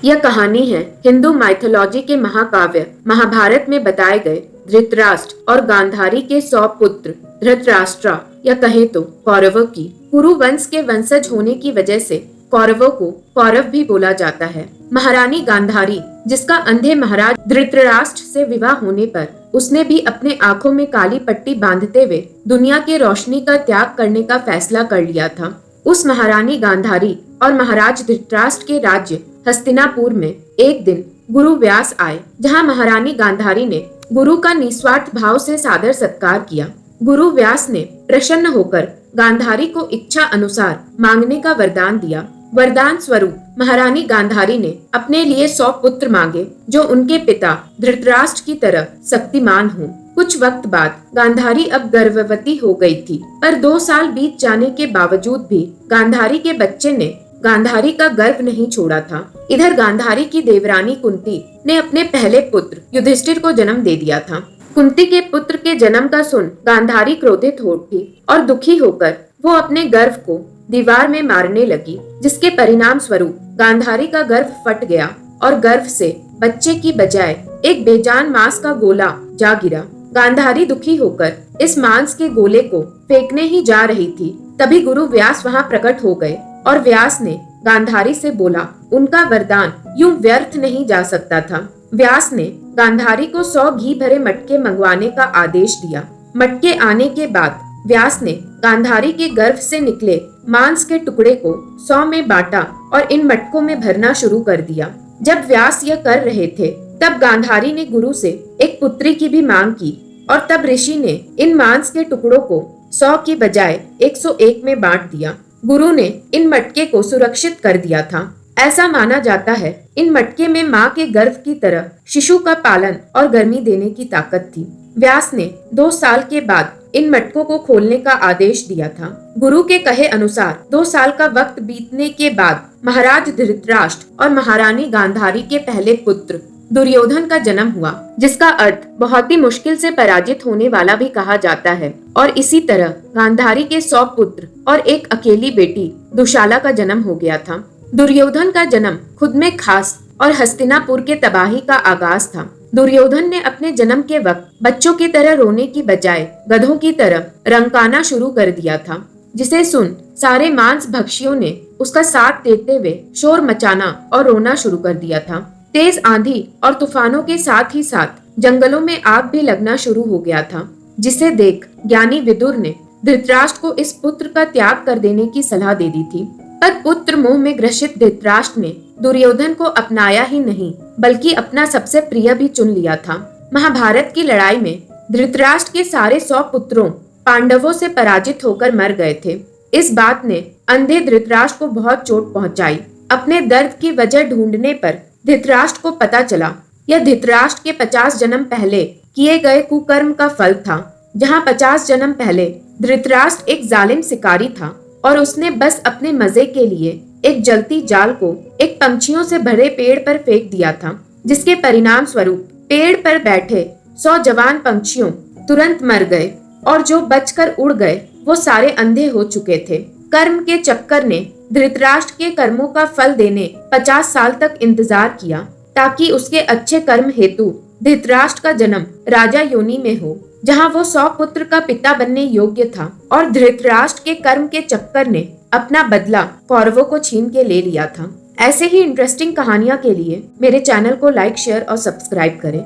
यह कहानी है हिंदू माइथोलॉजी के महाकाव्य महाभारत में बताए गए धृतराष्ट्र और गांधारी के 100 पुत्र धृतराष्ट्र या कहे तो कौरवों की। कुरु वंश के वंशज होने की वजह से कौरवों को कौरव भी बोला जाता है। महारानी गांधारी, जिसका अंधे महाराज धृतराष्ट्र से विवाह होने पर उसने भी अपने आंखों में काली पट्टी बांधते हुए दुनिया के रोशनी का त्याग करने का फैसला कर लिया था, उस महारानी गांधारी और महाराज धृतराष्ट्र के राज्य हस्तिनापुर में एक दिन गुरु व्यास आए, जहां महारानी गांधारी ने गुरु का निस्वार्थ भाव से सादर सत्कार किया। गुरु व्यास ने प्रसन्न होकर गांधारी को इच्छा अनुसार मांगने का वरदान दिया। वरदान स्वरूप महारानी गांधारी ने अपने लिए 100 पुत्र मांगे, जो उनके पिता धृतराष्ट्र की तरह शक्तिमान हों। कुछ वक्त बाद गांधारी अब गर्भवती हो गई थी, पर 2 साल बीत जाने के बावजूद भी गांधारी के बच्चे ने गांधारी का गर्भ नहीं छोड़ा था। इधर गांधारी की देवरानी कुंती ने अपने पहले पुत्र युधिष्ठिर को जन्म दे दिया था। कुंती के पुत्र के जन्म का सुन गांधारी क्रोधित हो उठी और दुखी होकर वो अपने गर्भ को दीवार में मारने लगी, जिसके परिणाम स्वरूप गांधारी का गर्भ फट गया और गर्भ से बच्चे की बजाय एक बेजान मांस का गोला जा गिरा। गांधारी दुखी होकर इस मांस के गोले को फेंकने ही जा रही थी, तभी गुरु व्यास वहां प्रकट हो गए और व्यास ने गांधारी से बोला, उनका वरदान यूं व्यर्थ नहीं जा सकता था। व्यास ने गांधारी को 100 घी भरे मटके मंगवाने का आदेश दिया। मटके आने के बाद व्यास ने गांधारी के गर्भ से निकले मांस के टुकड़े को 100 में बांटा और इन मटकों में भरना शुरू कर दिया। जब व्यास यह कर रहे थे, तब गांधारी ने गुरु से एक पुत्री की भी मांग की और तब ऋषि ने इन मांस के टुकड़ों को 100 की बजाय 101 में बांट दिया। गुरु ने इन मटके को सुरक्षित कर दिया था। ऐसा माना जाता है इन मटके में माँ के गर्भ की तरह शिशु का पालन और गर्मी देने की ताकत थी। व्यास ने 2 साल के बाद इन मटकों को खोलने का आदेश दिया था। गुरु के कहे अनुसार 2 साल का वक्त बीतने के बाद महाराज धृतराष्ट्र और महारानी गांधारी के पहले पुत्र दुर्योधन का जन्म हुआ, जिसका अर्थ बहुत ही मुश्किल से पराजित होने वाला भी कहा जाता है। और इसी तरह गांधारी के 100 पुत्र और एक अकेली बेटी दुशाला का जन्म हो गया था। दुर्योधन का जन्म खुद में खास और हस्तिनापुर के तबाही का आगाज था। दुर्योधन ने अपने जन्म के वक्त बच्चों की तरह रोने की बजाय गधों की तरह रंकाना शुरू कर दिया था, जिसे सुन सारे मांस भक्षियों ने उसका साथ देते हुए शोर मचाना और रोना शुरू कर दिया था। तेज आंधी और तूफानों के साथ ही साथ जंगलों में आग भी लगना शुरू हो गया था, जिसे देख ज्ञानी विदुर ने धृतराष्ट्र को इस पुत्र का त्याग कर देने की सलाह दे दी थी। पर पुत्र मोह में ग्रसित धृतराष्ट्र ने दुर्योधन को अपनाया ही नहीं, बल्कि अपना सबसे प्रिय भी चुन लिया था। महाभारत की लड़ाई में धृतराष्ट्र के सारे 100 पुत्रों पांडवों से पराजित होकर मर गए थे। इस बात ने अंधे धृतराष्ट्र को बहुत चोट पहुंचाई। अपने दर्द की वजह ढूंढने पर धृतराष्ट्र को पता चला यह धृतराष्ट्र के 50 जन्म पहले किए गए कुकर्म का फल था। जहां 50 जन्म पहले धृतराष्ट्र एक जालिम शिकारी था और उसने बस अपने मजे के लिए एक जलती जाल को एक पंछियों से भरे पेड़ पर फेंक दिया था, जिसके परिणाम स्वरूप पेड़ पर बैठे 100 जवान पंछियों तुरंत मर गए और जो बचकर उड़ गए वो सारे अंधे हो चुके थे। कर्म के चक्कर ने धृतराष्ट्र के कर्मों का फल देने 50 साल तक इंतजार किया, ताकि उसके अच्छे कर्म हेतु धृतराष्ट्र का जन्म राजा योनि में हो, जहां वो 100 पुत्र का पिता बनने योग्य था। और धृतराष्ट्र के कर्म के चक्कर ने अपना बदला कौरवों को छीन के ले लिया था। ऐसे ही इंटरेस्टिंग कहानियां के लिए मेरे चैनल को लाइक, शेयर और सब्सक्राइब करें।